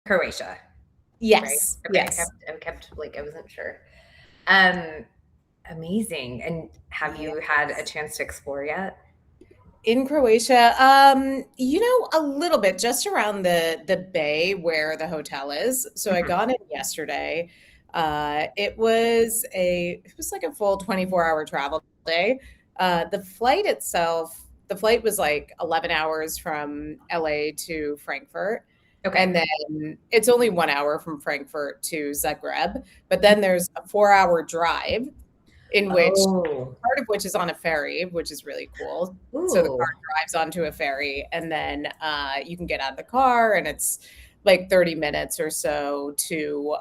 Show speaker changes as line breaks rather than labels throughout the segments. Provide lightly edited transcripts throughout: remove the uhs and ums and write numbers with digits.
Croatia, right?
Yes,
Okay,
yes.
I kept like I wasn't sure. Um, Amazing. And have you had a
Yes.
chance to explore yet?
In Croatia, a little bit, just around the bay where the hotel is. So I
Mhm.
got in yesterday. It was like a full 24-hour travel day. The flight was like 11 hours from LA to Frankfurt. And
Okay.
then it's only 1 hour from Frankfurt to Zagreb. But then there's a 4-hour drive in which
Oh,
part of which is on a ferry, which is really cool. So the car
ooh.
drives onto a ferry, and then you can get out of the car, and it's like 30 minutes or so to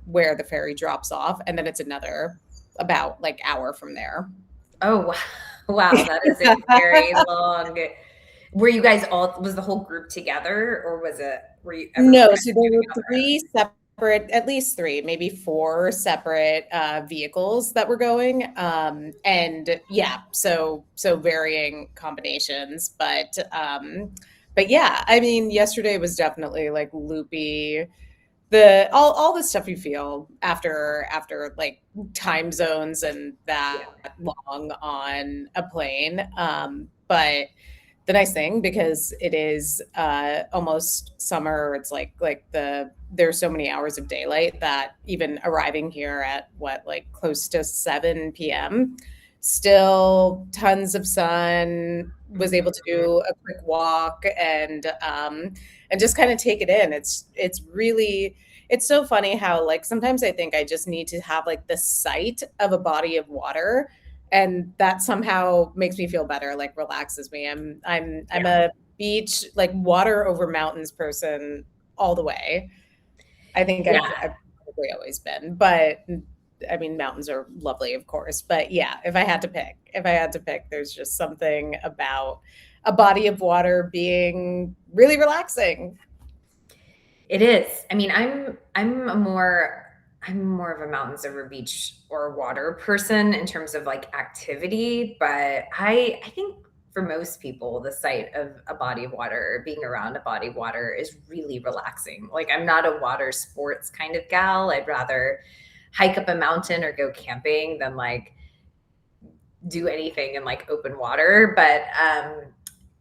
where the ferry drops off, and then it's another about like hour from there.
Oh, wow. Wow, that is a very long. Were you guys all, was the whole group together, or were you everyone
No,
kind
so
of
there
doing
were
it on their own?
three separate, at least three, maybe four separate vehicles that were going, and yeah, so varying combinations, but yeah, I mean, yesterday was definitely like loopy. The all the stuff you feel after like time zones and that
Yeah.
long on a plane, but the nice thing because it is almost summer, it's there's so many hours of daylight that even arriving here at what, like close to 7 p.m., still tons of sun, was able to
Mhm.
do a quick walk and just kind of take it in. It's really, it's so funny how like sometimes I think I just need to have like the sight of a body of water, and that somehow makes me feel better, like relaxes me. I'm
Yeah.
a beach, like water over mountains person all the way. I think
Yeah.
I've probably always been, but I mean mountains are lovely, of course. But yeah, if I had to pick, there's just something about a body of water being really relaxing.
It is. I mean, I'm more of a mountains over beach or water person in terms of like activity, but I think for most people the sight of a body of water or being around a body of water is really relaxing. Like I'm not a water sports kind of gal. I'd rather hike up a mountain or go camping than like do anything in like open water, but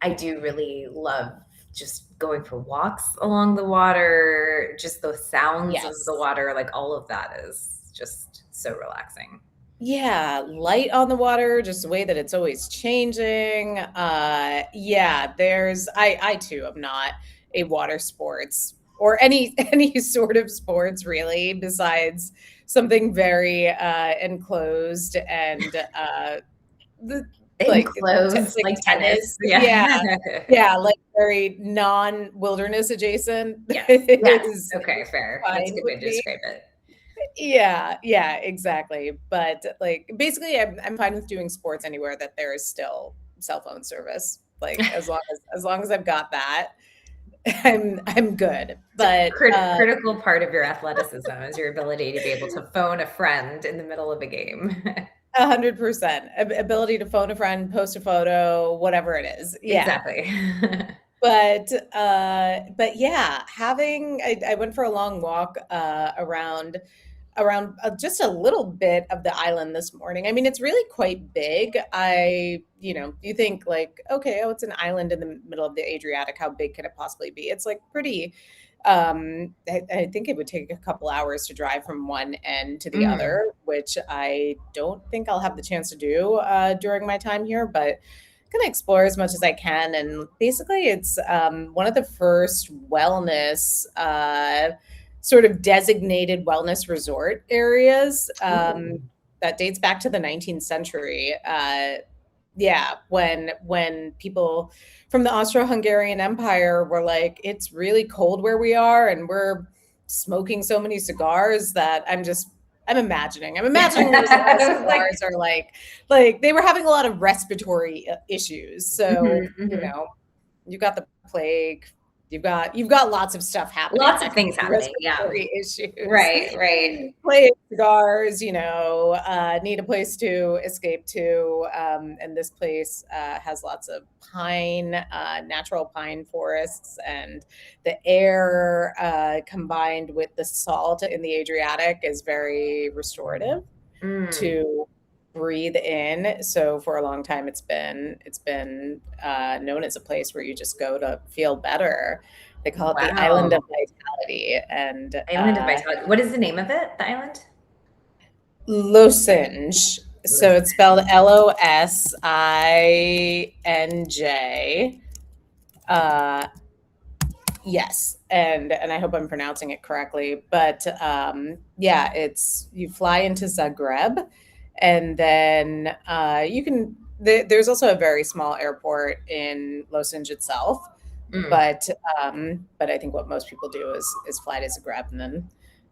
I do really love just going for walks along the water, just the sounds of the
Yes.
water, like all of that is just so relaxing.
Yeah, light on the water, just the way that it's always changing. Yeah, I too am not a water sports or any any sort of sports really, besides something very enclosed and the
Enclosed,
like
like tennis.
tennis.
Yeah.
Yeah. Yeah, like very non-wilderness adjacent
Yes. Yes. Okay,
is
fair. That's a
fine
good
with
way to
me.
describe it.
Yeah, yeah, exactly. But like basically I'm fine with doing sports anywhere that there is still cell phone service. Like as long as I've got that, I'm good.
It's a
But
critical part of your athleticism is your ability to be able to phone a friend in the middle of a game.
100% ability to phone a friend, post a photo, whatever it is. Yeah.
Exactly.
But yeah, I went for a long walk around just a little bit of the island this morning. I mean, it's really quite big. You think like, okay, oh, it's an island in the middle of the Adriatic. How big can it possibly be? It's like pretty. I think it would take a couple hours to drive from one end to the
Mm.
other, which I don't think I'll have the chance to do during my time here, but gonna explore as much as I can. And basically, it's one of the first wellness sort of designated wellness resort areas
Ooh.
that dates back to the 19th century. Yeah, when people from the Austro-Hungarian Empire were like, it's really cold where we are, and we're smoking so many cigars that I'm imagining. I'm imagining those
Like
cigars are like they were having a lot of respiratory issues. So,
mhm, mhm.
you got the plague, you've got lots of stuff happening
Lots
that
of
could
things
be
happening. Yeah.
respiratory issues.
Right, right.
Playing cigars, need a place to escape to, and this place has lots of pine, natural pine forests, and the air combined with the salt in the Adriatic is very restorative
Mm,
to breathe in. So for a long time, it's been known as a place where you just go to feel better. They call it the Island of
wow.
Vitality, and
Island of Vitality. What is the name of it? The island?
Losange. So
Lis-
it's spelled Losinj. Uh, yes, and I hope I'm pronouncing it correctly. But yeah, it's you fly into Zagreb, and then you can. There's also a very small airport in Losange itself,
Mm,
but I think what most people do is fly to Zagreb and then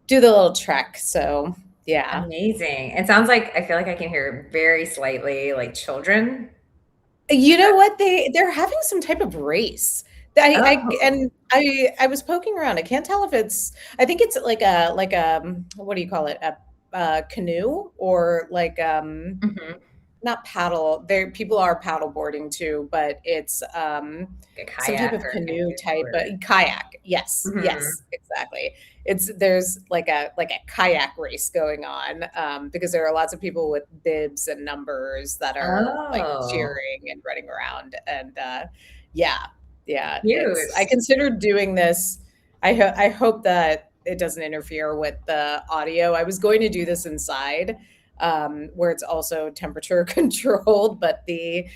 do the little trek. So yeah.
amazing. It sounds like I feel like I can hear very slightly like children.
You know what? They're having some type of race.
Oh.
I was poking around. I can't tell if it's. I think it's like a what do you call it? A canoe or like
Mhm.
not paddle. There people are paddle boarding too, but it's
A
some type
kayak
of
or a
canoe
canoe
type,
or
but kayak. Yes,
Mhm.
yes, exactly. There's like a kayak race going on because there are lots of people with bibs and numbers that are like
Oh,
cheering and running around, and yeah, yeah. It's I
cute.
considered doing this. I hope that it doesn't interfere with the audio. I was going to do this inside where it's also temperature controlled. But the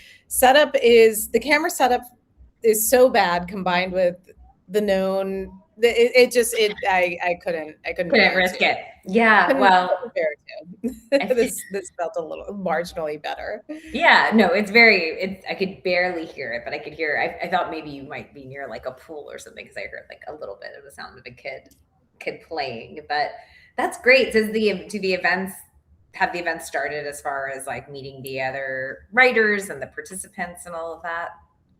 camera setup is so bad combined with the known. I couldn't
Couldn't
bear
risk
to.
it. Yeah, well,
Couldn't bear
I
to.
think
This felt a little marginally better.
yeah, no, it's I could barely hear it, but I could hear I thought maybe you might be near like a pool or something because I heard like a little bit of the sound of a kid playing. But that's great. Do the events have the events started as far as like meeting the other writers and the participants and all of that?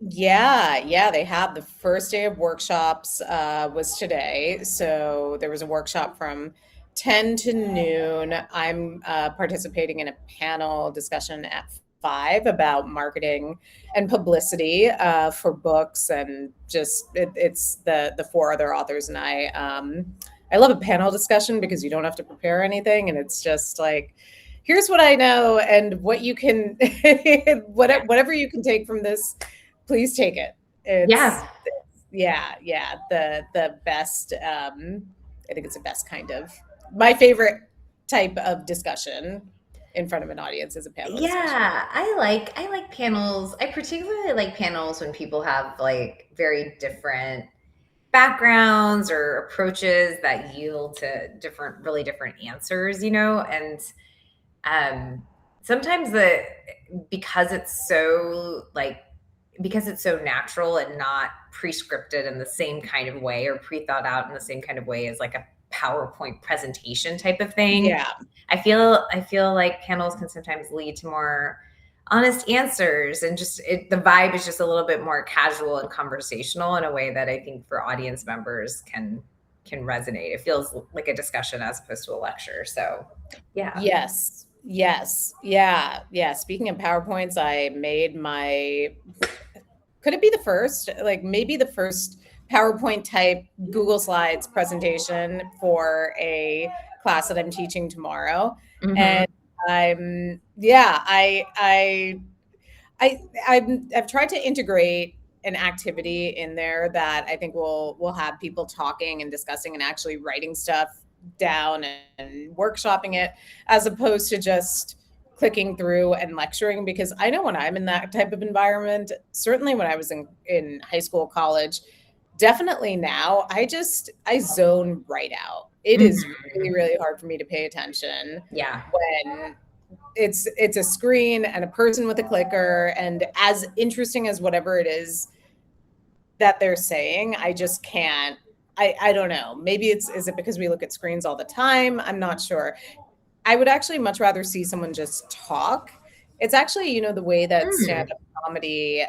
Yeah, yeah, they had the first day of workshops was today. So there was a workshop from 10 to noon. I'm participating in a panel discussion at 5 about marketing and publicity for books, and it's the four other authors and I. I love a panel discussion because you don't have to prepare anything, and it's just like, here's what I know and what you can,
Yeah.
whatever you can take from this, please take it.
Yeah.
Yeah, yeah, the best. I think it's the best kind of my favorite type of discussion in front of an audience is a panel discussion.
Yeah, I like panels. I particularly like panels when people have like very different backgrounds or approaches that yield to really different answers, and um sometimes because it's so like because it's so natural and not pre-scripted in the same kind of way or pre-thought out in the same kind of way as like a PowerPoint presentation type of thing.
Yeah,
I feel like panels can sometimes lead to more honest answers, and the vibe is just a little bit more casual and conversational in a way that I think for audience members can resonate. It feels like a discussion as opposed to a lecture. So, yeah.
yes, yes, yeah, yeah. Speaking of PowerPoints, I made my could it be the first, like maybe the first PowerPoint type Google Slides presentation for a class that I'm teaching tomorrow.
Mhm.
And yeah, I've tried to integrate an activity in there that I think will have people talking and discussing and actually writing stuff down and workshopping it, as opposed to just clicking through and lecturing. Because I know when I'm in that type of environment, certainly when I was in high school, college, definitely now, I zone right out. It is really,
Mhm.
really hard for me to pay attention
Yeah.
when it's a screen and a person with a clicker, and as interesting as whatever it is that they're saying, I just can't. I don't know. Maybe is it because we look at screens all the time? I'm not sure. I would actually much rather see someone just talk. It's actually, the way that
Mm.
stand-up comedy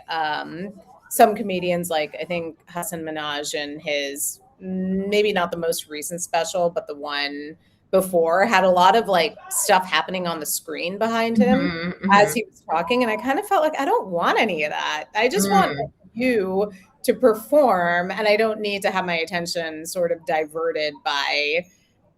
some comedians, like I think Hassan Minaj and his, maybe not the most recent special, but the one before, had a lot of like stuff happening on the screen behind him
Mhm,
as
mhm,
he was talking. And I kind of felt like I don't want any of that. I just want
mm.
you to perform, and I don't need to have my attention sort of diverted by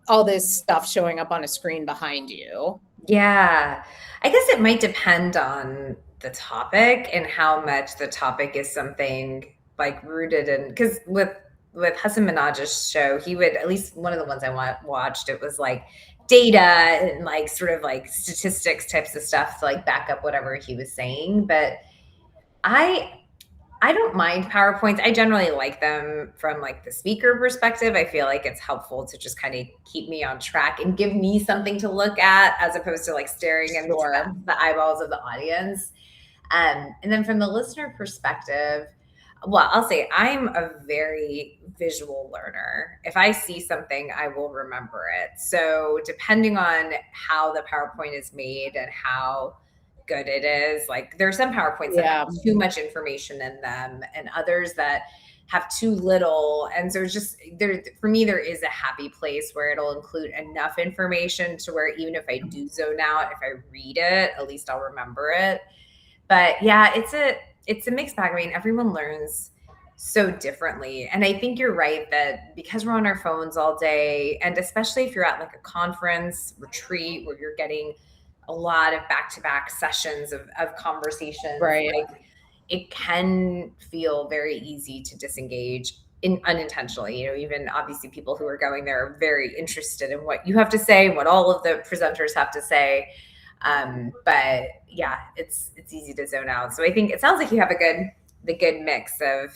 all this stuff showing up on a screen behind you.
Yeah. I guess it might depend on the topic and how much the topic is something like rooted in, because with Hassan Minaj's show, he would, at least one of the ones I watched, it was like data and like sort of like statistics types of stuff to like back up whatever he was saying. But I I don't mind PowerPoints. I generally like them from like the speaker perspective. I feel like it's helpful to just kind of keep me on track and give me something to look at as opposed to like staring into
Sure.
the eyeballs of the audience. And then from the listener perspective, well, I'll say I'm a very visual learner. If I see something, I will remember it. So depending on how the PowerPoint is made and how good it is, like there are some PowerPoints that
Yeah.
have too much information in them and others that have too little. And so it's just there, for me, there is a happy place where it'll include enough information to where even if I do zone out, if I read it, at least I'll remember it. But yeah, it's a mixed bag. I mean, everyone learns so differently. And I think you're right that because we're on our phones all day, and especially if you're at like a conference retreat where you're getting a lot of back-to-back sessions of conversations,
Right.
like it can feel very easy to disengage in unintentionally. You know, even obviously people who are going there are very interested in what you have to say, what all of the presenters have to say. But yeah, it's easy to zone out. So I think it sounds like you have the good mix of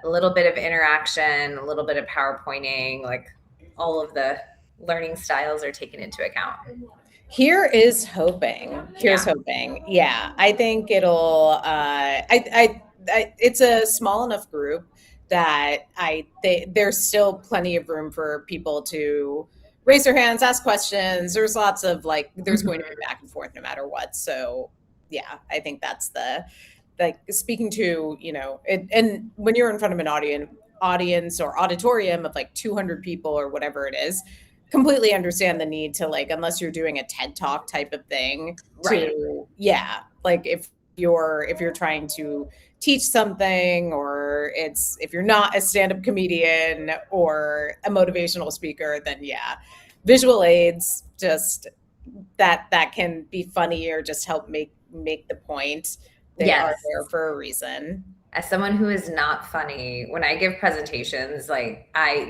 a little bit of interaction, a little bit of PowerPointing, like all of the learning styles are taken into account.
Here is hoping.
Yeah.
Here's hoping. Yeah, I think it'll. It's a small enough group that there's still plenty of room for people to raise their hands, ask questions. There's lots of like, there's going to be
Mhm.
back and forth no matter what. So yeah, I think that's the, like, speaking to, and when you're in front of an audience or auditorium of like 200 people or whatever it is, completely understand the need to, like, unless you're doing a TED talk type of thing,
Right.
to, yeah, like if you're trying to teach something, or if you're not a stand-up comedian or a motivational speaker, then yeah, visual aids, just that can be funny or just help make the point. They are
Yes.
there for a reason.
As someone who is not funny, when I give presentations, like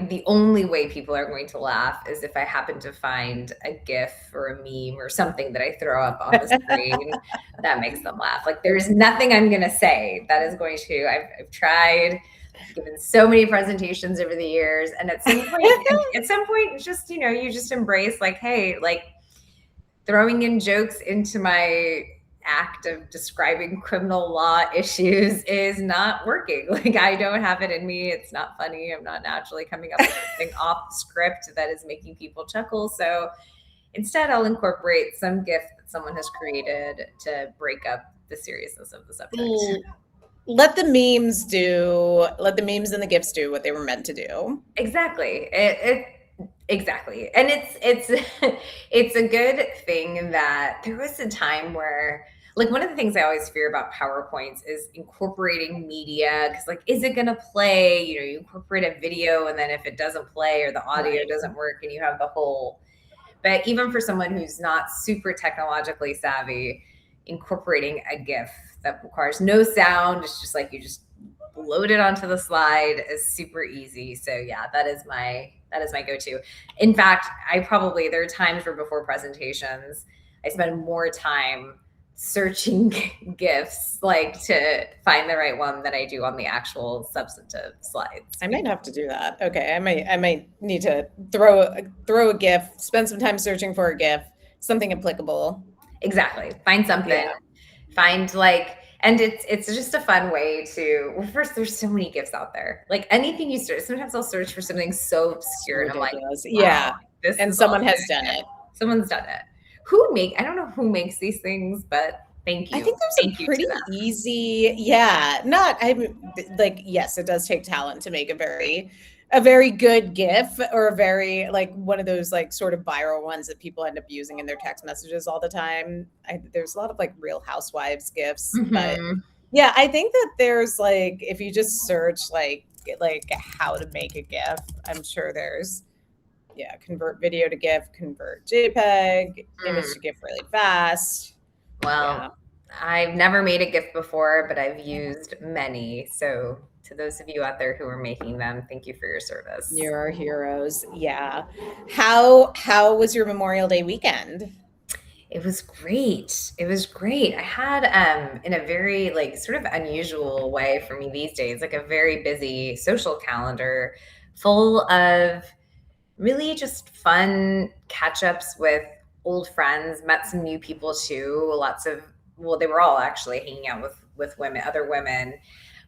the only way people are going to laugh is if I happen to find a GIF or a meme or something that I throw up on the screen that makes them laugh. Like there's nothing I'm going to say that is going to. I've tried, given so many presentations over the years, and at some point, it's just you just embrace like, hey, like throwing in jokes into my act of describing criminal law issues is not working. Like I don't have it in me. It's not funny. I'm not naturally coming up with something off script that is making people chuckle. So instead I'll incorporate some gift that someone has created to break up the seriousness of the subject.
Let the memes and the gifts do what they were meant to do.
Exactly. Exactly. And it's it's a good thing that there was a time where, like, one of the things I always fear about PowerPoints is incorporating media, because like, is it going to play? You incorporate a video and then if it doesn't play or the audio
Right.
doesn't work and you have the whole. But even for someone who's not super technologically savvy, incorporating a GIF that requires no sound, it's just like you just load it onto the slide is super easy. So yeah, that is my go-to. In fact, there are times where before presentations, I spend more time searching GIFs like to find the right one than I do on the actual substantive slides.
I might have to do that. Okay, I might need to throw a GIF, spend some time searching for a GIF, something applicable.
Exactly. Find something.
Yeah.
Find like, and it's just a fun way to. Well, first, there's so many gifts out there. Like anything you search, sometimes I'll search for something so obscure, and I'm like,
Ridiculous.
wow,
Yeah.
this
And
is all
someone has
good.
done it.
Someone's done it. I don't know who makes these things, but Thank
I
you.
think there's a
Thank you to
pretty
them.
easy, yeah, not I like yes, it does take talent to make a very good GIF or a very like one of those like sort of viral ones that people end up using in their text messages all the time. There's a lot of like Real Housewives GIFs, but
Hmm.
yeah, I think that there's like if you just search like how to make a GIF, I'm sure there's yeah, convert video to GIF, convert JPEG, image to
Mm.
GIF really fast. Yeah.
Well, I've never made a gift before, but I've used many. So to those of you out there who are making them, thank you for your service.
You're our heroes. Yeah. How was your Memorial Day weekend?
It was great. It was great. I had in a very like sort of unusual way for me these days, like a very busy social calendar full of really just fun catch-ups with old friends, met some new people too. Lots of well, they were all actually hanging out with women, other women.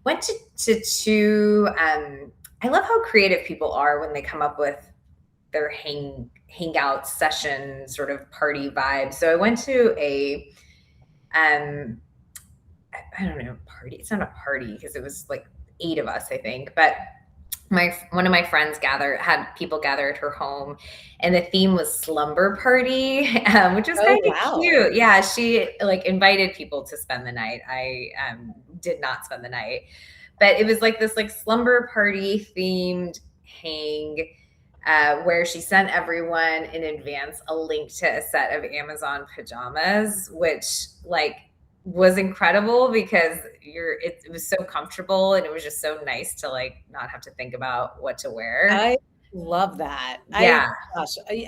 Went to two I love how creative people are when they come up with their hangout session sort of party vibe. So I went to a um I don't know, party. It's not a party because it was like 8 of us, I think. But my one of my friends had people gather at her home, and the theme was slumber party, which was
Oh,
kind of
wow.
cute. Yeah, she like invited people to spend the night. I did not spend the night, but it was like this like slumber party themed hang where she sent everyone in advance a link to a set of Amazon pajamas, which like was incredible because it was so comfortable and it was just so nice to like not have to think about what to wear.
I love that.
Yeah,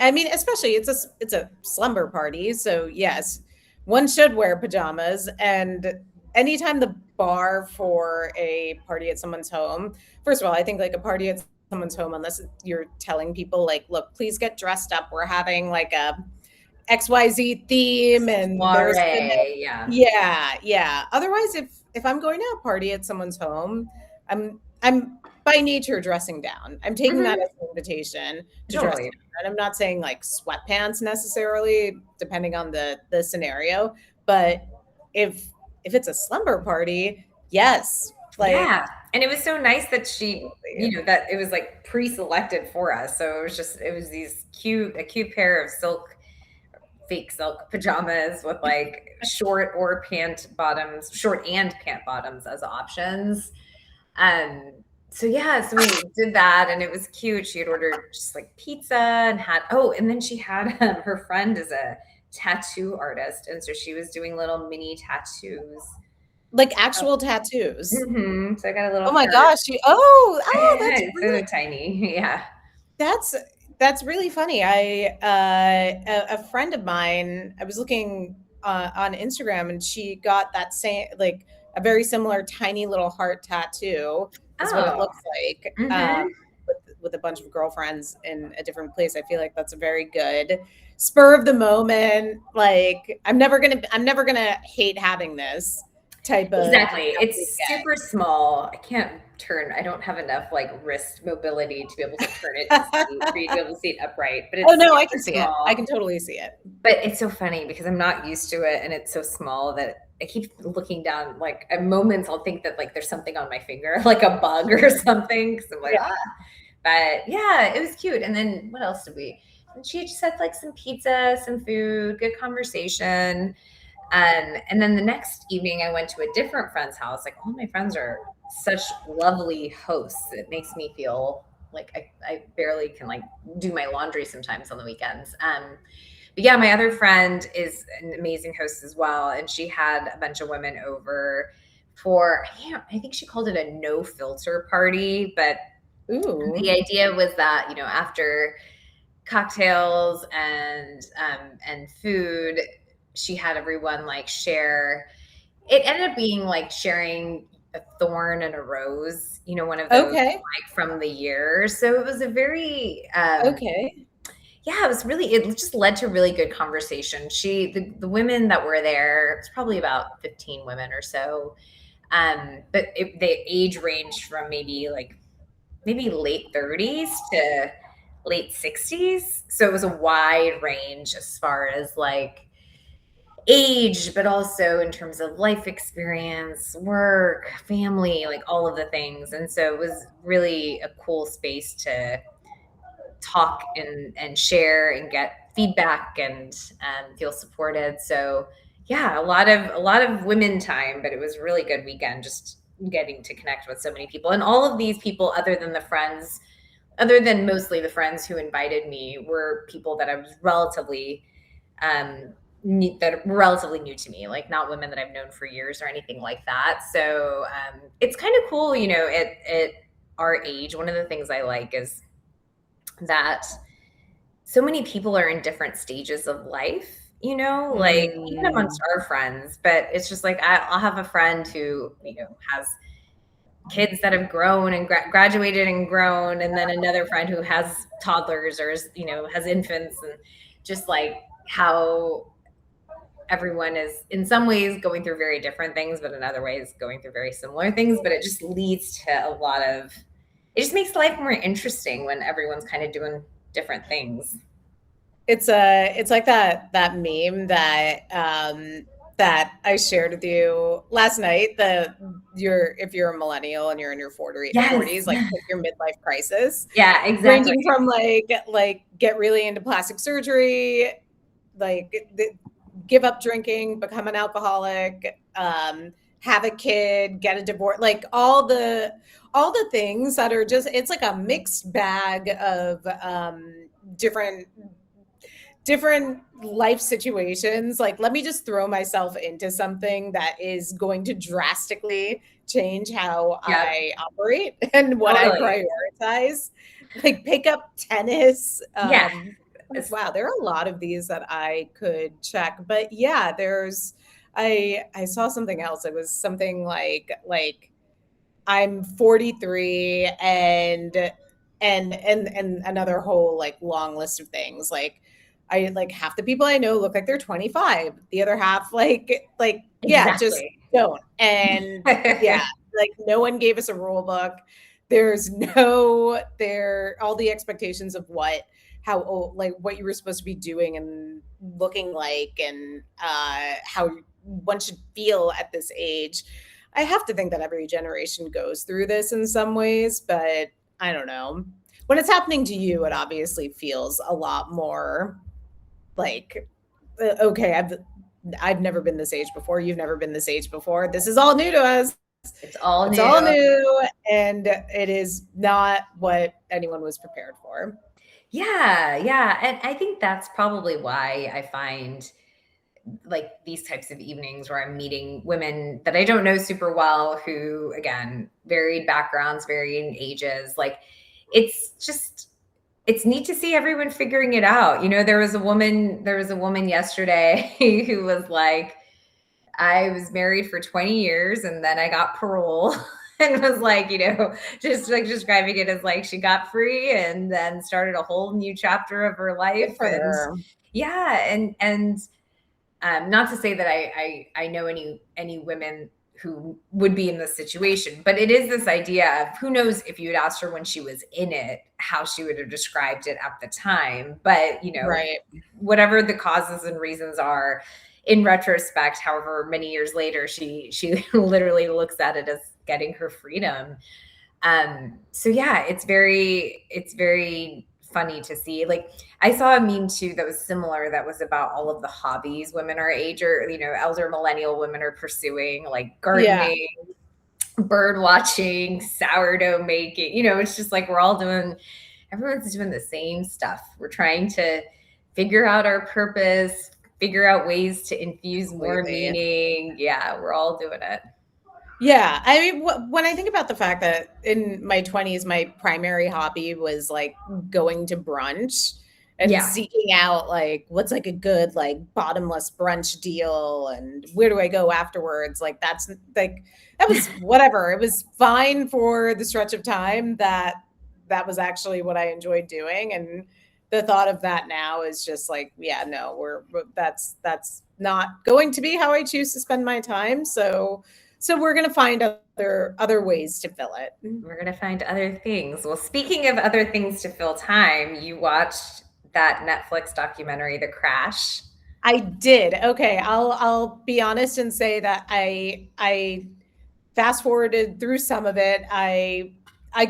I mean, especially it's a slumber party, so yes, one should wear pajamas. And anytime the bar for a party at someone's home, first of all, I think like a party at someone's home, unless you're telling people like, look, please get dressed up. We're having like a XYZ theme, and there's gonna
soiree. Yeah.
yeah, yeah. Otherwise, if I'm going to a party at someone's home, I'm by nature dressing down. I'm taking that
Hmm.
as an invitation to dress
Totally.
down. And I'm not saying like sweatpants necessarily, depending on the scenario. But if if it's a slumber party, yes, like
Yeah. And it was so nice that she,
absolutely.
that it was like pre-selected for us. So it was a cute pair of fake silk pajamas with like short and pant bottoms as options. Um, so yeah, so we did that and it was cute. She had ordered just like pizza and and then she had her friend is a tattoo artist. And so she was doing little mini tattoos.
Like actual tattoos.
So I got a little
Oh my
heart.
gosh. Oh, that's
It's
really
so tiny. Yeah.
That's that's really funny. A friend of mine, I was looking on Instagram, and she got that same like a very similar tiny little heart tattoo is what it
Oh.
looks like.
Hmm.
With a bunch of girlfriends in a different place. I feel like that's a very good spur of the moment. Like I'm never gonna hate having this type of
Exactly. It's
weekend.
super small. I don't have enough like wrist mobility to be able to turn it to see for you to be able to see it upright, but
Oh
it's
no, I can
super
see it. I
small.
can totally see it.
But it's so funny because I'm not used to it and it's so small that I keep looking down. Like at moments, I'll think that like there's something on my finger, like a bug or something. Cause I'm like,
Yeah.
ah, but yeah, it was cute. And then what else did we? And she just had like some pizza, some food, good conversation. And then the next evening, I went to a different friend's house. Like all my friends are such lovely hosts. It makes me feel like I barely can like do my laundry sometimes on the weekends. But yeah, my other friend is an amazing host as well, and she had a bunch of women over for I think she called it a no filter party, but
Ooh.
the idea was that after cocktails and food, she had everyone like share. It ended up being like sharing a thorn and a rose, one of those
Okay.
like from the year. So it was a very
Okay.
yeah, it just led to really good conversation. The women that were there, it's probably about 15 women or so. But they age ranged from maybe late 30s to late 60s. So it was a wide range as far as like age, but also in terms of life experience, work, family, like all of the things. And so it was really a cool space to talk and share and get feedback and feel supported. So yeah, a lot of women time, but it was a really good weekend just getting to connect with so many people. And all of these people, other than mostly the friends who invited me, were people that I was relatively new to me, like not women that I've known for years or anything like that. So it's kind of cool, at our age. One of the things I like is that so many people are in different stages of life, like even amongst
Mm.
our friends. But it's just like I'll have a friend who, has kids that have grown and graduated and grown, and then another friend who has toddlers or has infants, and just like how everyone is in some ways going through very different things, but in other ways going through very similar things. But it just leads to it just makes life more interesting when everyone's kind of doing different things.
It's like that meme that I shared with you last night. If you're a millennial and you're in your
Yes.
40s, like your midlife crisis,
Yeah, exactly.
ranging from like get really into plastic surgery, like give up drinking, become an alcoholic, have a kid, get a divorce, like all the things that are just, it's like a mixed bag of different life situations. Like, let me just throw myself into something that is going to drastically change how
Yep,
I operate and what I
totally.
prioritize. Like, pick up tennis.
Yeah.
Like, wow, there are a lot of these that I could check. But yeah, I saw something else. It was something like I'm 43, and another whole like long list of things. Like, I like half the people I know look like they're 25. The other half yeah, just
Exactly.
don't. And yeah, like no one gave us a rule book. There's no there all the expectations of how old, like what you were supposed to be doing and looking like, and how one should feel at this age. I have to think that every generation goes through this in some ways, but I don't know. When it's happening to you, it obviously feels a lot more like, okay, I've never been this age before. You've never been this age before. This is all new to us.
It's all
It's
new.
all new, and it is not what anyone was prepared for.
Yeah, yeah. And I think that's probably why I find like these types of evenings where I'm meeting women that I don't know super well, who, again, varied backgrounds, varying ages. Like, it's just, it's neat to see everyone figuring it out. There was a woman yesterday who was like, I was married for 20 years and then I got parole. And was like, just like describing it as like she got free and then started a whole new chapter of her
Good
life.
for
And
her.
yeah, and not to say that I know any women who would be in this situation, but it is this idea of, who knows if you had asked her when she was in it, how she would have described it at the time. But
Right.
whatever the causes and reasons are, in retrospect, however many years later, she literally looks at it as getting her freedom. So yeah, it's very funny to see. Like, I saw a meme too that was similar, that was about all of the hobbies women our age, or elder millennial women are pursuing, like
Yeah.
gardening, bird watching, sourdough making. It's just like everyone's doing the same stuff. We're trying to figure out our purpose, figure out ways to infuse more
Completely.
meaning. Yeah, we're all doing it.
Yeah, I mean, when I think about the fact that in my 20s, my primary hobby was like going to brunch and
Yeah.
seeking out like what's like a good like bottomless brunch deal and where do I go afterwards? Like that's like that was whatever. It was fine for the stretch of time that was actually what I enjoyed doing, and the thought of that now is just like, yeah, no, that's not going to be how I choose to spend my time. So we're going to find other ways to fill it.
We're going to find other things. Well, speaking of other things to fill time, you watched that Netflix documentary, The Crash.
I did. Okay, I'll be honest and say that I fast forwarded through some of it. I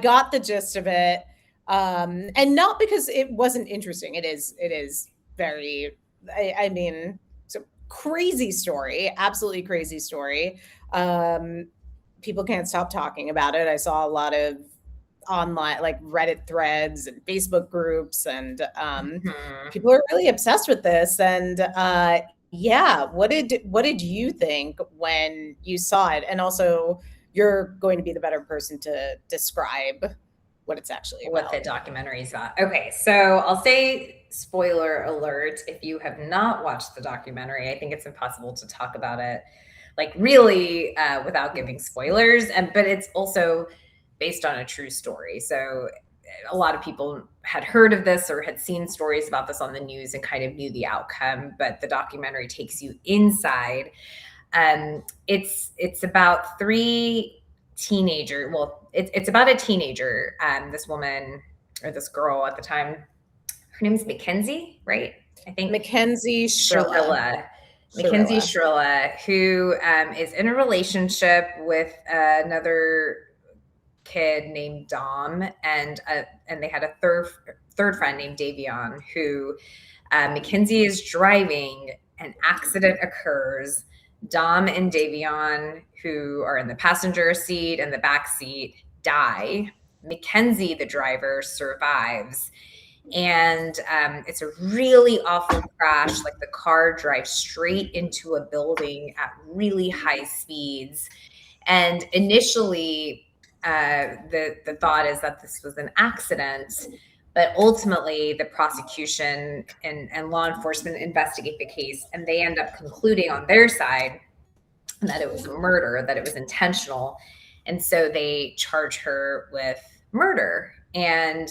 got the gist of it, and not because it wasn't interesting. It is very. I mean, it's a crazy story, absolutely crazy story. Um, People can't stop talking about it. I saw a lot of online like Reddit threads and Facebook groups, and
Mhm.
people are really obsessed with this. And yeah, what did you think when you saw it? And also, you're going to be the better person to describe what it's actually
What the
about.
documentary is about. Okay, so I'll say spoiler alert if you have not watched the documentary. I think it's impossible to talk about it like really without giving
Yes.
spoilers, and but it's also based on a true story. So a lot of people had heard of this or had seen stories about this on the news and kind of knew the outcome, but the documentary takes you inside. It's about three teenager. Well, it's about a teenager. This woman or this girl at the time, her name is Mackenzie, right? I think
Mackenzie Shilla.
Shrilla. Mackenzie
Shirilla.
Shrilla, who is in a relationship with another kid named Dom, and they had a third friend named Davion. Who Mackenzie is driving, an accident occurs. Dom and Davion, who are in the passenger seat and the back seat, die. Mackenzie, the driver, survives. And it's a really awful crash. Like the car drives straight into a building at really high speeds. And initially, the thought is that this was an accident, but ultimately the prosecution and law enforcement investigate the case, and they end up concluding on their side that it was a murder, that it was intentional, and so they charge her with murder. And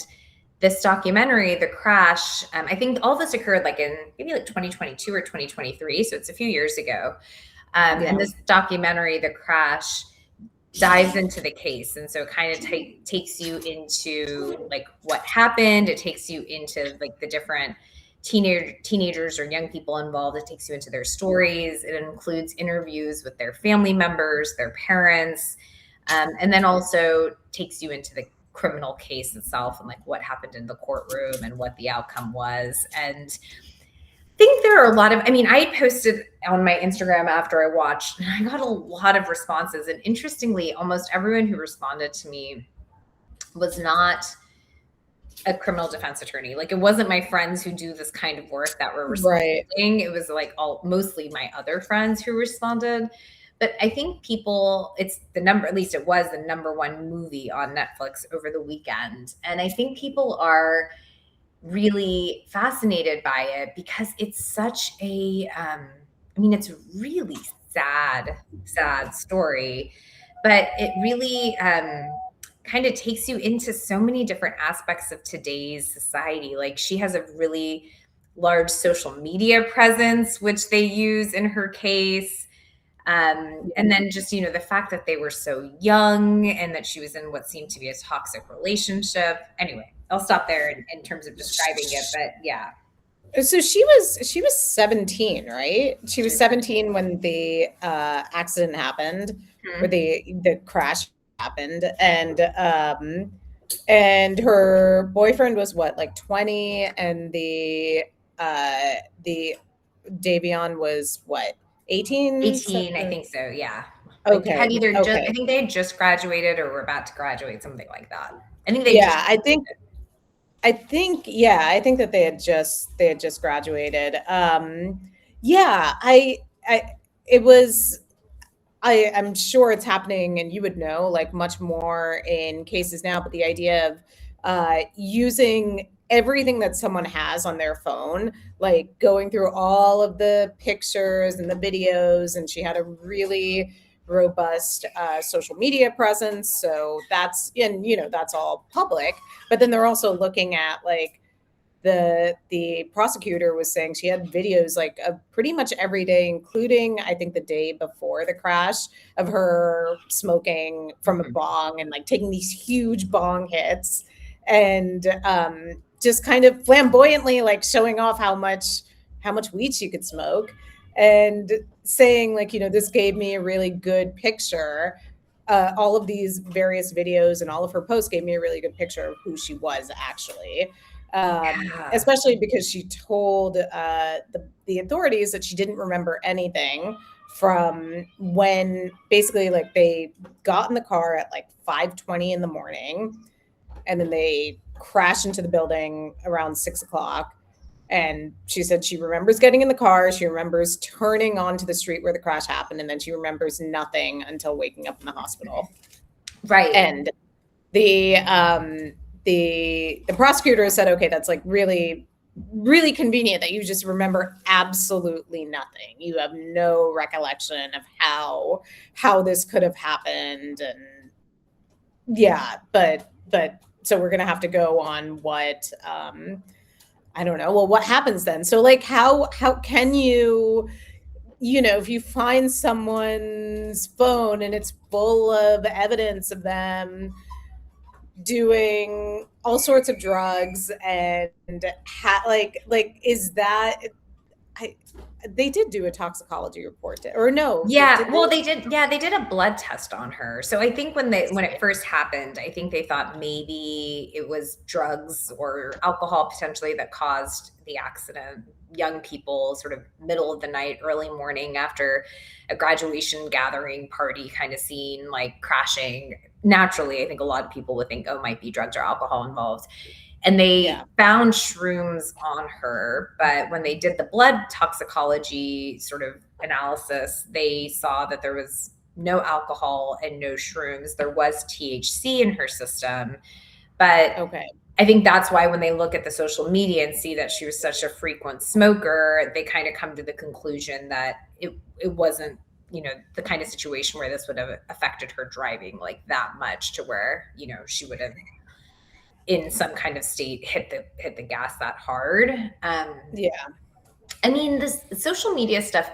this documentary, The Crash, I think all this occurred like in maybe like 2022 or 2023, so it's a few years ago. And
Yeah.
this documentary, The Crash, dives into the case, and so it kind of takes you into like what happened. It takes you into like the different teenagers or young people involved. It takes you into their stories. It includes interviews with their family members, their parents, and then also takes you into the criminal case itself and like what happened in the courtroom and what the outcome was. And think there are a lot of, I mean, I posted on my Instagram after I watched, and I got a lot of responses. And interestingly, almost everyone who responded to me was not a criminal defense attorney. Like it wasn't my friends who do this kind of work that were
Right.
responding. It was like mostly my other friends who responded. But I think people, it's the number, at least it was the number one movie on Netflix over the weekend. And I think people are really fascinated by it because it's such a I mean, it's a really sad story, but it really kind of takes you into so many different aspects of today's society. Like she has a really large social media presence, which they use in her case. And then just, the fact that they were so young and that she was in what seemed to be a toxic relationship. Anyway, I'll stop there in terms of describing it, but yeah.
So she was 17, right? She
She
was
was
17 when the accident happened, or
Mhm.
the crash happened, and her boyfriend was what, like 20, and the Davion was what, 18?
18, I think so, yeah. Like,
Okay,
had either just I
okay.
think they had just graduated or were about to graduate, something like that. I think they just
Yeah, I think that they had just graduated. Yeah, I it was I'm sure it's happening, and you would know like much more in cases now, but the idea of using everything that someone has on their phone, like going through all of the pictures and the videos, and she had a really robust social media presence, so that's all public. But then they're also looking at, like, the prosecutor was saying she had videos like of pretty much every day, including I think the day before the crash, of her smoking from a
Mhm.
bong and like taking these huge bong hits, and just kind of flamboyantly like showing off how much how much weed she could smoke, and saying like, this gave me a really good picture. All of these various videos and all of her posts gave me a really good picture of who she was actually.
Yeah.
Especially because she told the authorities that she didn't remember anything from when basically like they got in the car at like 5:20 in the morning, and then they crashed into the building around 6 o'clock. And she said she remembers getting in the car, she remembers turning onto the street where the crash happened, and then she remembers nothing until waking up in the hospital.
Right.
And the prosecutor said, okay, that's like really, really convenient that you just remember absolutely nothing. You have no recollection of how this could have happened. And yeah, but so we're gonna have to go on what I don't know. Well, what happens then? So like how can you, if you find someone's phone and it's full of evidence of them doing all sorts of drugs and like is that I they did do a toxicology report, or no?
Yeah,
Did
well,
they?
they did. Yeah, they did a blood test on her. So I think when it first happened, I think they thought maybe it was drugs or alcohol potentially that caused the accident. Young people, sort of middle of the night, early morning after a graduation gathering party kind of scene, like crashing. Naturally, I think a lot of people would think, oh, might be drugs or alcohol involved. And they found shrooms on her, but when they did the blood toxicology sort of analysis, they saw that there was no alcohol and no shrooms. There was THC in her system, but
Okay.
I think that's why when they look at the social media and see that she was such a frequent smoker, they kind of come to the conclusion that it wasn't, the kind of situation where this would have affected her driving like that much to where, she would have in some kind of state hit the gas that hard.
Yeah.
I mean, this social media stuff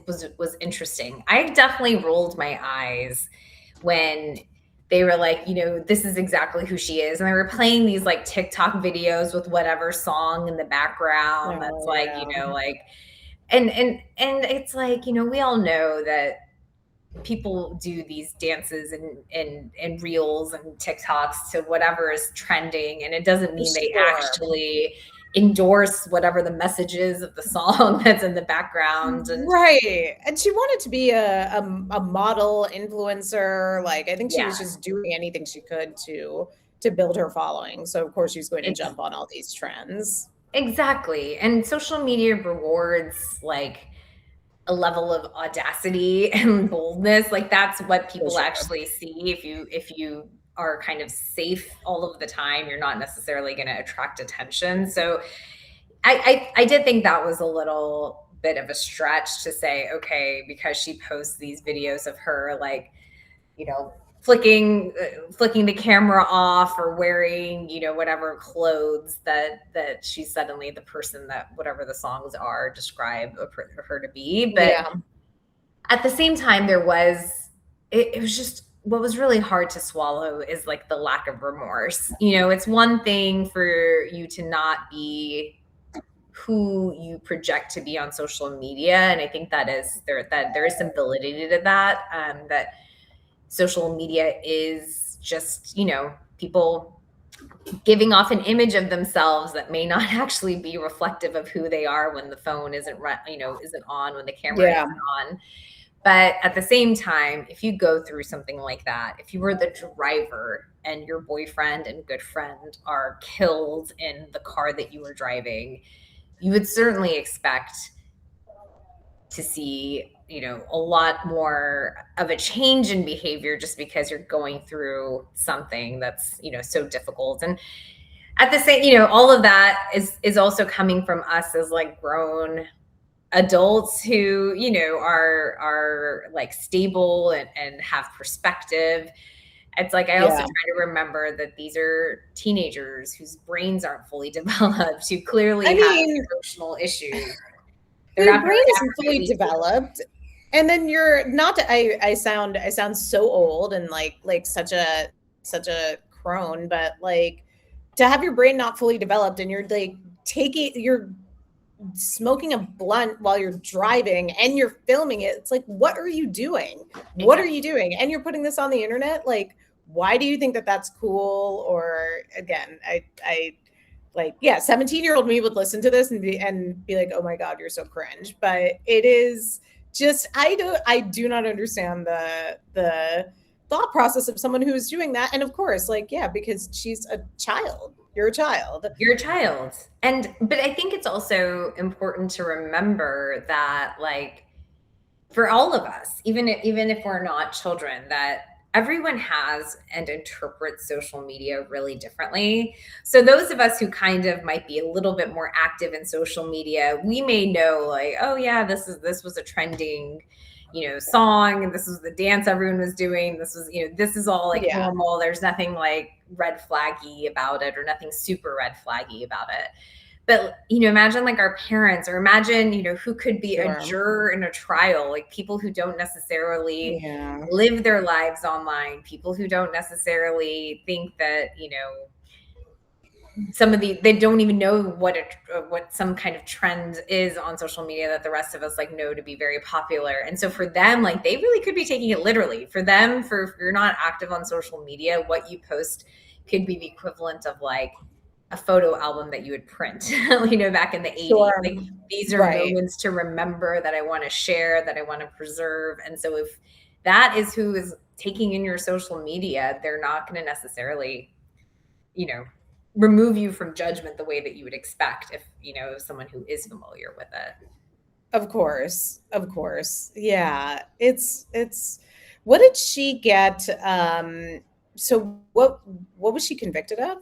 was interesting. I definitely rolled my eyes when they were like, this is exactly who she is, and they were playing these like TikTok videos with whatever song in the background. That's like, like, and it's like, we all know that people do these dances and reels and TikToks to whatever is trending, and it doesn't mean they actually endorse whatever the message is of the song that's in the background.
Right. And she wanted to be a model influencer. Like I think she was just doing anything she could to build her following. So of course she's going to jump on all these trends.
Exactly. And social media rewards like a level of audacity and boldness. Like that's what people actually see. If you are kind of safe all of the time, you're not necessarily going to attract attention. So I did think that was a little bit of a stretch to say, okay, because she posts these videos of her like, flicking the camera off or wearing, whatever clothes that she's suddenly the person that whatever the songs are describe her to be. But at the same time, it was just, what was really hard to swallow is like the lack of remorse. It's one thing for you to not be who you project to be on social media. And I think that there is some validity to that, that social media is just, people giving off an image of themselves that may not actually be reflective of who they are when the phone isn't on, when the camera isn't on. But at the same time, if you go through something like that, if you were the driver and your boyfriend and good friend are killed in the car that you were driving, you would certainly expect to see, a lot more of a change in behavior just because you're going through something that's, so difficult. And at the same, all of that is also coming from us as like grown adults who, are like stable and have perspective. It's like, I also try to remember that these are teenagers whose brains aren't fully developed, who clearly have emotional issues.
Their brain isn't fully developed. And then you're not, I sound so old and like such a crone, but like to have your brain not fully developed and you're like you're smoking a blunt while you're driving and you're filming it. It's like, what are you doing? What are
Exactly.
you doing? And you're putting this on the internet. Like, why do you think that that's cool? Or again, I like, yeah, 17-year-old me would listen to this and be like, oh my God, you're so cringe. But it is just, I do not understand the thought process of someone who is doing that. And of course, like, yeah, because she's a child. You're a child.
You're a child. But I think it's also important to remember that, like, for all of us, even if we're not children, that everyone has and interprets social media really differently. So those of us who kind of might be a little bit more active in social media, we may know, like, oh yeah, this was a trending, song, and this was the dance everyone was doing. This was, this is all like
Yeah.
normal. There's nothing like red flaggy about it, or nothing super red flaggy about it. But, imagine like our parents, or imagine, who could be a
Sure.
juror in a trial, like people who don't necessarily
Yeah.
live their lives online, people who don't necessarily think that, they don't even know what some kind of trend is on social media that the rest of us like know to be very popular. And so for them, like, they really could be taking it literally. For them, if you're not active on social media, what you post could be the equivalent of like a photo album that you would print, back in the 80s.
Sure.
Like, these are
Right.
moments to remember, that I want to share, that I want to preserve. And so if that is who is taking in your social media, they're not going to necessarily, you know, remove you from judgment the way that you would expect if, someone who is familiar with it.
Of course. Of course. Yeah. It's what did she get? So what was she convicted of?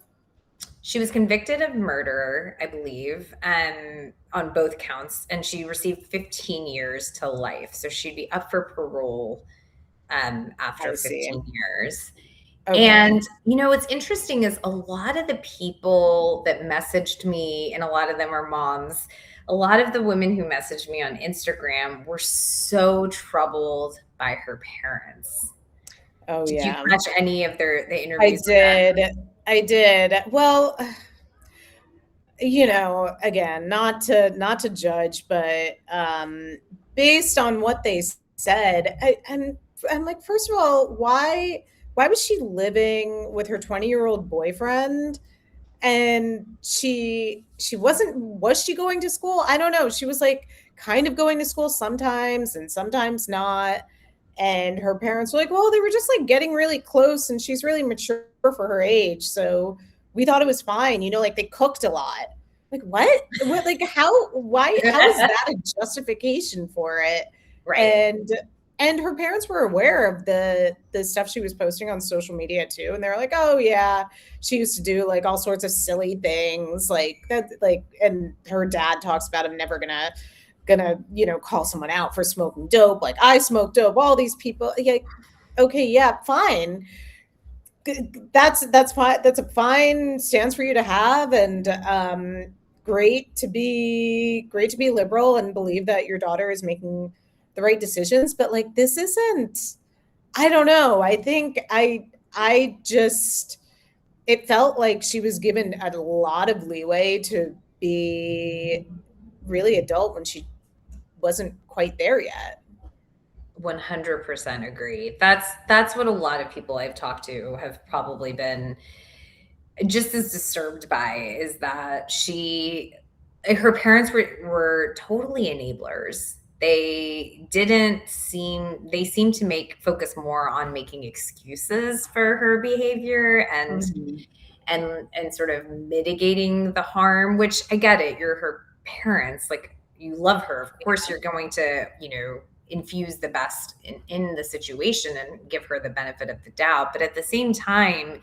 She was convicted of murder, I believe, on both counts, and she received 15 years to life. So she'd be up for parole after
I see.
15 years.
Okay.
And, what's interesting is a lot of the people that messaged me, and a lot of them are moms, a lot of the women who messaged me on Instagram were so troubled by her parents.
Oh
Did you
yeah.
catch any of the
I
interviews with them?
did. I did. Well, again, not to judge, but based on what they said, I'm like, first of all, why was she living with her 20-year-old boyfriend? And she wasn't, was she going to school? I don't know. She was like kind of going to school sometimes and sometimes not. And her parents were like, well, they were just like getting really close and she's really mature for her age. So we thought it was fine. Like they cooked a lot. Like what, like how is that a justification for it?
Right.
And her parents were aware of the stuff she was posting on social media too. And they're like, oh yeah, she used to do like all sorts of silly things like that, like, and her dad talks about him never gonna call someone out for smoking dope, like I smoke dope, all these people, like, okay, yeah, fine, that's fine, that's a fine stance for you to have. And great to be liberal and believe that your daughter is making the right decisions. But like, this isn't, I don't know, I think I just, it felt like she was given a lot of leeway to be really adult when she wasn't quite there yet.
100% agree. That's what a lot of people I've talked to have probably been just as disturbed by, is that her parents were totally enablers. They seemed to focus more on making excuses for her behavior, and
Mhm.
and sort of mitigating the harm. Which, I get it, you're her parents, like, you love her, of course you're going to, infuse the best in the situation and give her the benefit of the doubt. But at the same time,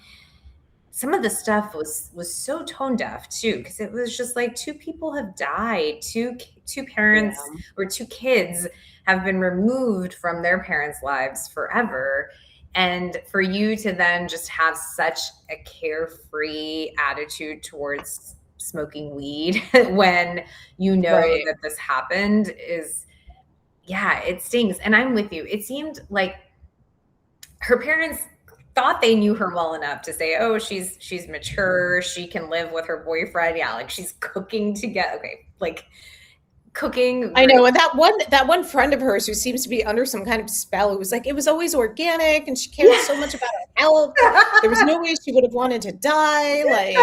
some of the stuff was so tone deaf too, because it was just like, two people have died, two
Yeah.
parents, or two kids have been removed from their parents' lives forever. And for you to then just have such a carefree attitude towards smoking weed when you know
Right.
that this happened, is, yeah, it stings. And I'm with you. It seemed like her parents thought they knew her well enough to say, "Oh, she's mature. She can live with her boyfriend. Yeah, like, she's cooking together." Okay, like, cooking
I
great.
know, and that one friend of hers who seems to be under some kind of spell, who was like, it was always organic, and she cared
Yeah.
so much about her health. There was no way she would have wanted to die. I'm
I'm
like,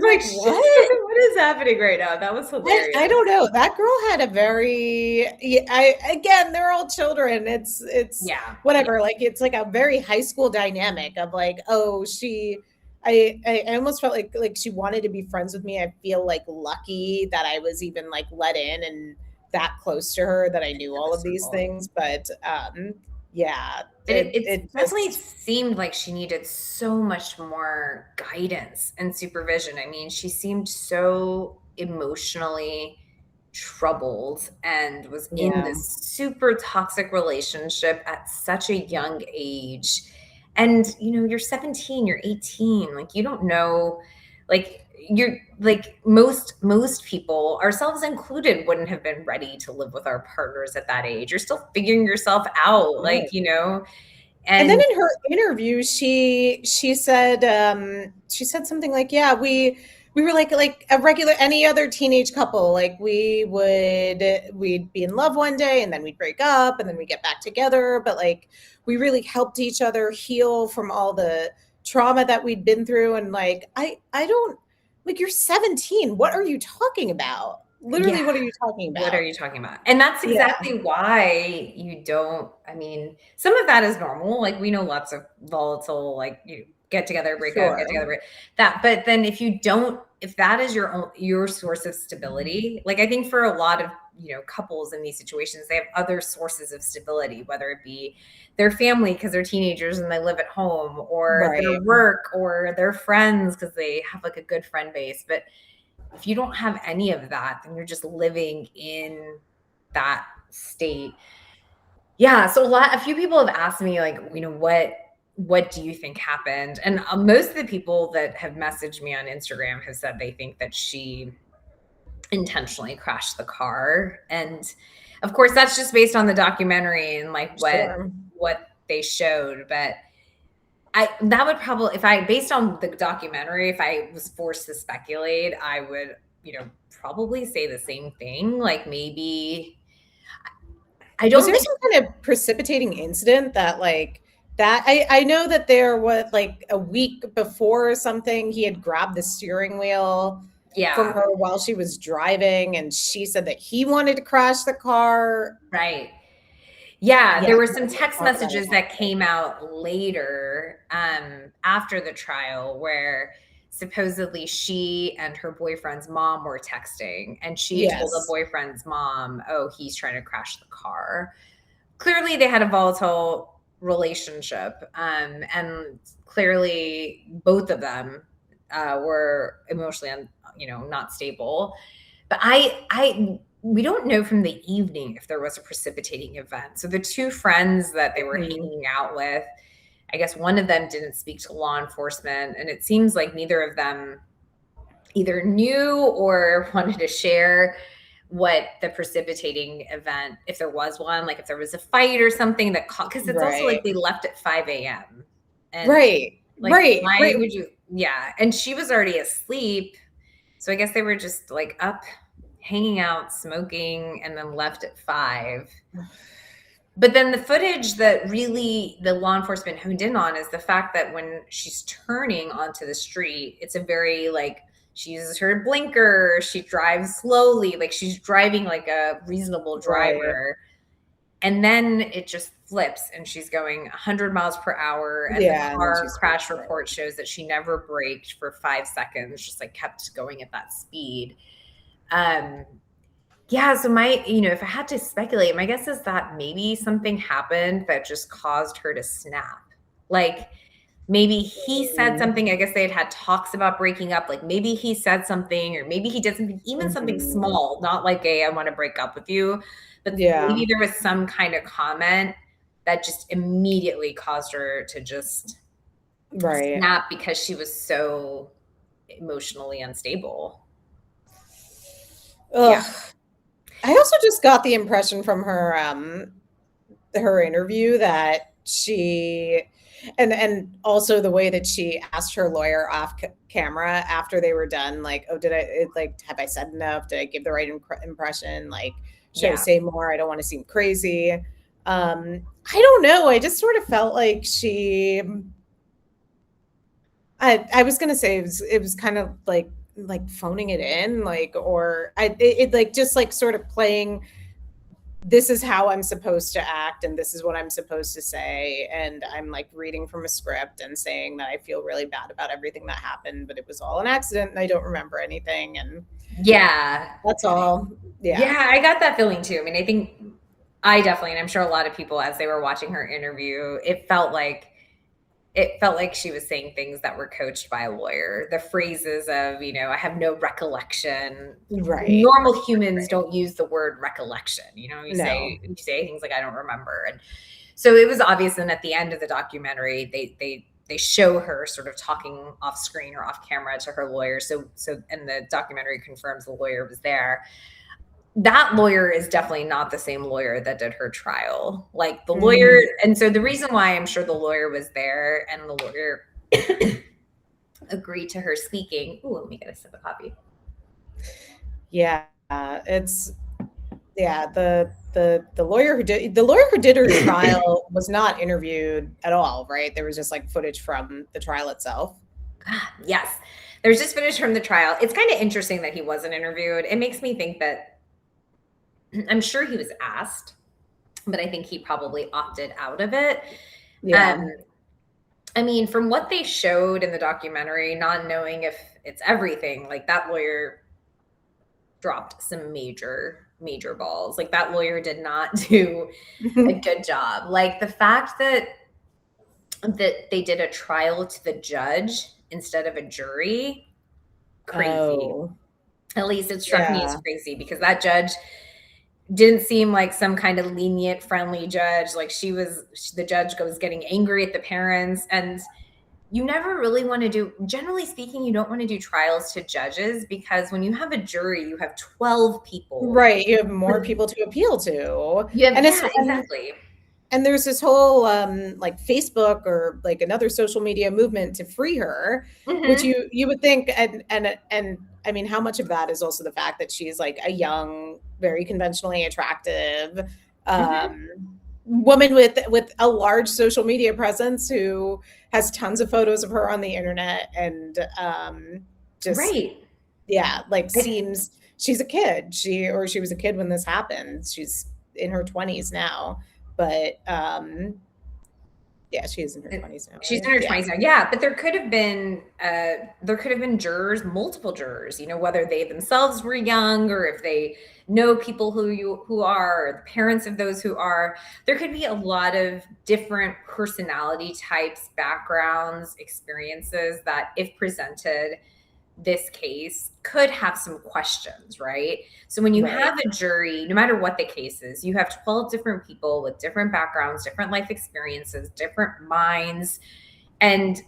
like,
what?
what is happening right now? That was
I
hilarious.
don't know. That girl had a very, yeah, again, they're all children. It's
Yeah. Yeah.
whatever. Like it's like a very high school dynamic of like, oh, I almost felt like she wanted to be friends with me. I feel like lucky that I was even like let in and that close to her, that I knew
In
all
the
of these
circle.
things. But yeah,
And it's
it
definitely
just,
seemed like she needed so much more guidance and supervision. I mean, she seemed so emotionally troubled and was in
yeah,
this super toxic relationship at such a young age. And you're 17, you're 18, like you don't know, like you're like most people, ourselves included, wouldn't have been ready to live with our partners at that age. You're still figuring yourself out,
sure. And then
and
in her interview, she said something like, "Yeah, we were like a regular any other teenage couple. Like we'd be in love one day, and then we'd break up, and then we get back together. But like we really helped each other heal from all the trauma that we'd been through. And like I don't like you're 17. What are you talking about? Literally,
yeah,
what are you talking
what are
about?
you talking about? And that's
Yeah,
exactly why you don't, I mean, some of that is normal. Like we know lots of volatile, like you get together, break up, get
sure,
together, that. But then if that is your source of stability, like I think for a lot of, couples in these situations, they have other sources of stability, whether it be their family because they're teenagers and they live at home, or their
right,
work, or their friends because they have like a good friend base. But if you don't have any of that, then you're just living in that state. Yeah. So a few people have asked me, like, what do you think happened? And most of the people that have messaged me on Instagram have said they think that she intentionally crashed the car. And of course, that's just based on the documentary and like
sure.
what they showed. But that would probably, if I, based on the documentary, if I was forced to speculate, I would, probably say the same thing. Like maybe, I
Was
don't
there
think,
some kind of precipitating incident that I know that there was like a week before or something, he had grabbed the steering wheel from
yeah,
her while she was driving, and she said that he wanted to crash the car.
right. Yeah,
Yeah,
there were some
let's
text
talk about it
messages that
after.
came out later, after the trial, where supposedly she and her boyfriend's mom were texting, and she told the
Yes.
boyfriend's mom, "Oh, he's trying to crash the car." Clearly, they had a volatile relationship, and clearly both of them were emotionally, not stable. But we don't know from the evening if there was a precipitating event. So the two friends that they were
Mhm.
hanging out with, I guess one of them didn't speak to law enforcement, and it seems like neither of them either knew or wanted to share what the precipitating event, if there was one, like if there was a fight or something that caught, because it's also like
Right.
they left at 5 a.m. And
Right.
like,
Right.
why
Right.
would you? Yeah. And she was already asleep. So I guess they were just like up, hanging out, smoking, and then left at 5. But then the footage that really the law enforcement honed in on is the fact that when she's turning onto the street, it's a very like, she uses her blinker, she drives slowly, like she's driving like a reasonable
Right.
driver. And then it just flips and she's going 100 miles per hour. And the
Yeah, and then
car
she's
crash report shows that she never braked for 5 seconds, just like kept going at that speed. Um, yeah, so if I had to speculate, my guess is that maybe something happened that just caused her to snap. Like maybe he said something. I guess they had talks about breaking up. Like maybe he said something, or maybe he did something, even something
Mhm.
small, not like I want to break up with you, but
Yeah.
maybe there was some kind of comment that just immediately caused her to just
Right.
snap because she was so emotionally unstable. Yeah.
Ugh. I also just got the impression from her interview that she And also the way that she asked her lawyer off camera after they were done, like, oh, have I said enough? Did I give the right impression? Like, should I
Yeah.
say more? I don't want to seem crazy. I don't know. I just sort of felt like I was gonna say it was kind of like phoning it in, like, or it like just like sort of playing, this is how I'm supposed to act and this is what I'm supposed to say, and I'm like reading from a script and saying that I feel really bad about everything that happened, but it was all an accident and I don't remember anything, and
Yeah.
that's all. Yeah.
Yeah, I got that feeling too. I mean, I think I definitely, and I'm sure a lot of people as they were watching her interview, it felt like she was saying things that were coached by a lawyer. The phrases of, I have no recollection.
Right.
Normal humans don't use the word recollection. You
No.
say things like I don't remember. And so it was obvious. And at the end of the documentary, they show her sort of talking off screen or off camera to her lawyer. So and the documentary confirms the lawyer was there. That lawyer is definitely not the same lawyer that did her trial. Like the lawyer, and so the reason why I'm sure the lawyer was there and the lawyer agreed to her speaking. Ooh, let me get a sip of coffee.
Yeah, it's the lawyer who did her trial was not interviewed at all, right? There was just like footage from the trial itself.
Yes, there's just footage from the trial. It's kind of interesting that he wasn't interviewed. It makes me think that I'm sure he was asked, but I think he probably opted out of it.
Yeah.
I mean, from what they showed in the documentary, not knowing if it's everything, like that lawyer dropped some major, major balls. Like that lawyer did not do a good job. Like the fact that they did a trial to the judge instead of a jury, crazy.
Oh,
At least it struck me as
yeah.
crazy because that judge didn't seem like some kind of lenient, friendly judge. Like the judge was getting angry at the parents. And you never really want to generally speaking, you don't want to do trials to judges because when you have a jury, you have 12 people.
Right. You have more people to appeal to.
Yeah, exactly.
And there's this whole like Facebook or like another social media movement to free her, which you would think, and I mean, how much of that is also the fact that she's like a young, very conventionally attractive woman with a large social media presence who has tons of photos of her on the internet and just
Right.
yeah, like seems she's a kid. She was a kid when this happened. She's in her 20s now. But yeah, she is in her 20s now.
She's
Right?
in her 20s now. Yeah, but there could have been jurors, multiple jurors, whether they themselves were young or if they know people who are, or the parents of those who are. There could be a lot of different personality types, backgrounds, experiences that if presented this case could have some questions, right? So when you have a jury, no matter what the case is, you have 12 different people with different backgrounds, different life experiences, different minds. And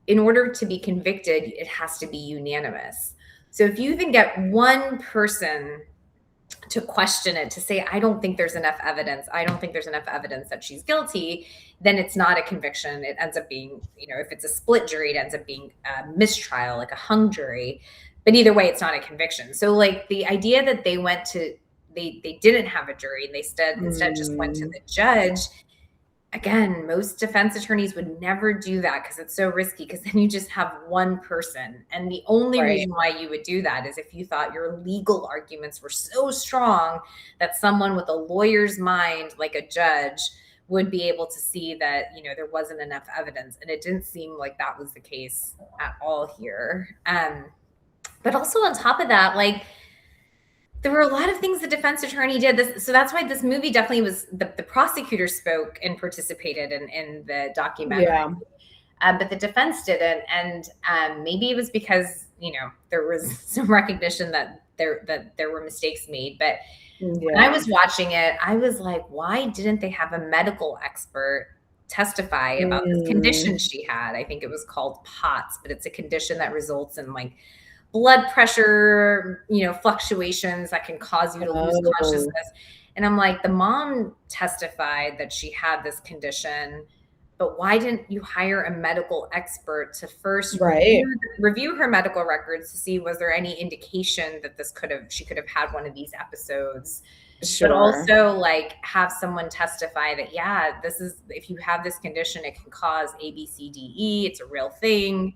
in order to be convicted, it has to be unanimous. So if you even get one person to question it, to say, I don't think there's enough evidence, I don't think there's enough evidence that she's guilty, then it's not a conviction. It ends up being, if it's a split jury, it ends up being a mistrial, like a hung jury. But either way, it's not a conviction. So like the idea that they didn't have a jury and they instead just went to the judge. Again, most defense attorneys would never do that because it's so risky, because then you just have one person. And the only reason why you would do that is if you thought your legal arguments were so strong that someone with a lawyer's mind, like a judge, would be able to see that, there wasn't enough evidence. And it didn't seem like that was the case at all here. But also on top of that, like, there were a lot of things the defense attorney did. So that's why this movie definitely was, the prosecutor spoke and participated in the documentary.
Yeah.
But the defense didn't. And maybe it was because, there was some recognition that there were mistakes made. But when I was watching it, I was like, why didn't they have a medical expert testify about this condition she had? I think it was called POTS, but it's a condition that results in like blood pressure, fluctuations that can cause you to lose consciousness. And I'm like, the mom testified that she had this condition, but why didn't you hire a medical expert to first
Right.
review her medical records to see was there any indication that she could have had one of these episodes, but
Sure.
also like have someone testify that, yeah, this is, if you have this condition, it can cause A, B, C, D, E. It's a real thing.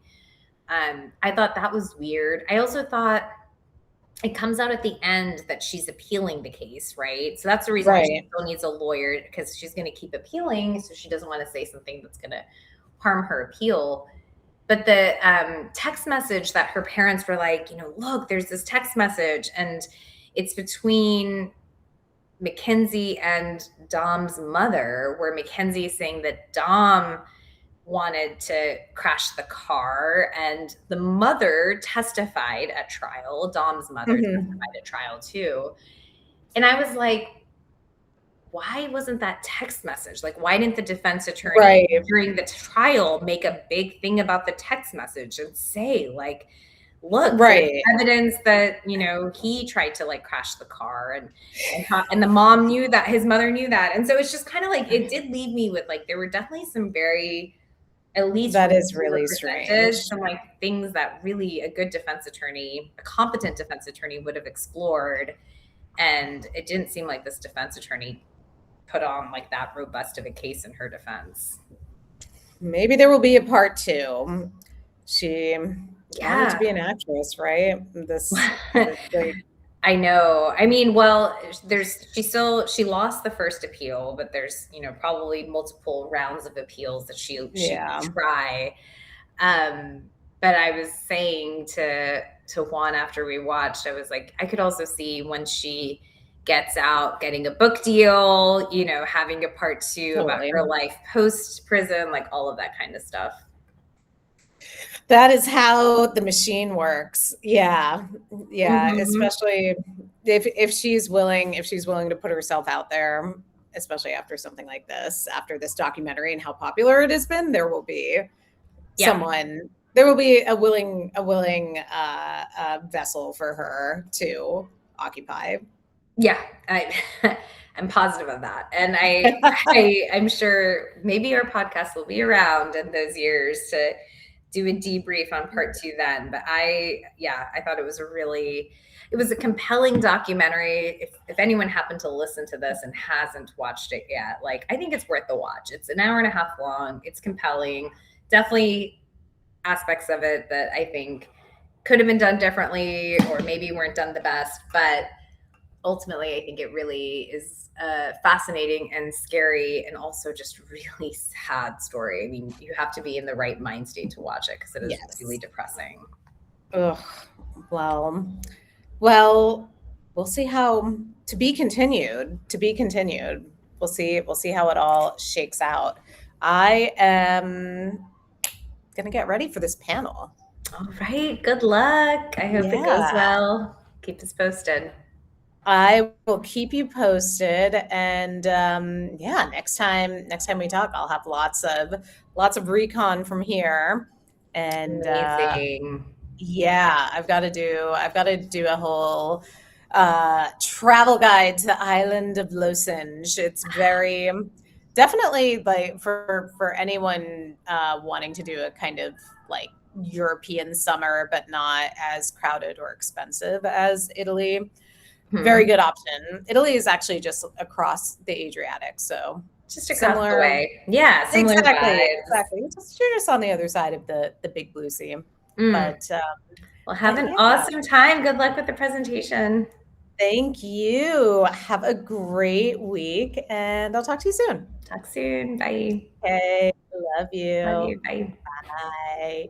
I thought that was weird. I also thought it comes out at the end that she's appealing the case, right? So that's the reason why she
Right.
still needs a lawyer, because she's going to keep appealing. So she doesn't want to say something that's going to harm her appeal. But the text message that her parents were like, look, there's this text message, and it's between Mackenzie and Dom's mother, where Mackenzie is saying that Dom wanted to crash the car, and the mother testified at trial. Dom's mother testified at trial too. And I was like, why wasn't that text message? Like, why didn't the defense attorney
Right.
during the trial make a big thing about the text message and say, like, look,
Right.
there's evidence that, he tried to like crash the car, and the mom knew that, his mother knew that. And so it's just kind of like, it did leave me with like, there were definitely some very, at least
That is really strange.
some like things that really a good defense attorney, a competent defense attorney would have explored. And it didn't seem like this defense attorney put on like that robust of a case in her defense.
Maybe there will be a part 2. She wanted to be an actress, right?
I know. I mean, well, she lost the first appeal, but there's, probably multiple rounds of appeals that she could try. But I was saying to Juan after we watched, I was like, I could also see when she gets out, getting a book deal, having a part 2 about her life post prison, like all of that kind of stuff.
That is how the machine works. Yeah. Especially if she's willing to put herself out there, especially after something like this, after this documentary and how popular it has been, there will be a willing vessel for her to occupy.
Yeah, I'm positive of that. And I'm sure maybe our podcast will be around in those years to do a debrief on part 2 then. But I thought it was a compelling documentary. If anyone happened to listen to this and hasn't watched it yet, like, I think it's worth the watch. It's an hour and a half long. It's compelling. Definitely aspects of it that I think could have been done differently or maybe weren't done the best. But ultimately, I think it really is fascinating and scary, and also just really sad story. I mean, you have to be in the right mind state to watch it, because it is really depressing.
Ugh. Well, we'll see how to be continued. We'll see how it all shakes out. I am gonna get ready for this panel.
All right. Good luck. I hope it goes well. Keep us posted.
I will keep you posted, and next time we talk, I'll have lots of recon from here, and
amazing.
I've got to do a whole travel guide to the island of Losange. It's very definitely like for anyone wanting to do a kind of like European summer, but not as crowded or expensive as Italy. Very good option. Italy is actually just across the Adriatic, so
just across the way. Yeah, similar
exactly. You're just on the other side of the big blue sea. But
well, have an awesome time. Good luck with the presentation.
Thank you. Have a great week, and I'll talk to you soon.
Talk soon. Bye.
Okay. Love you.
Love you. Bye.
Bye.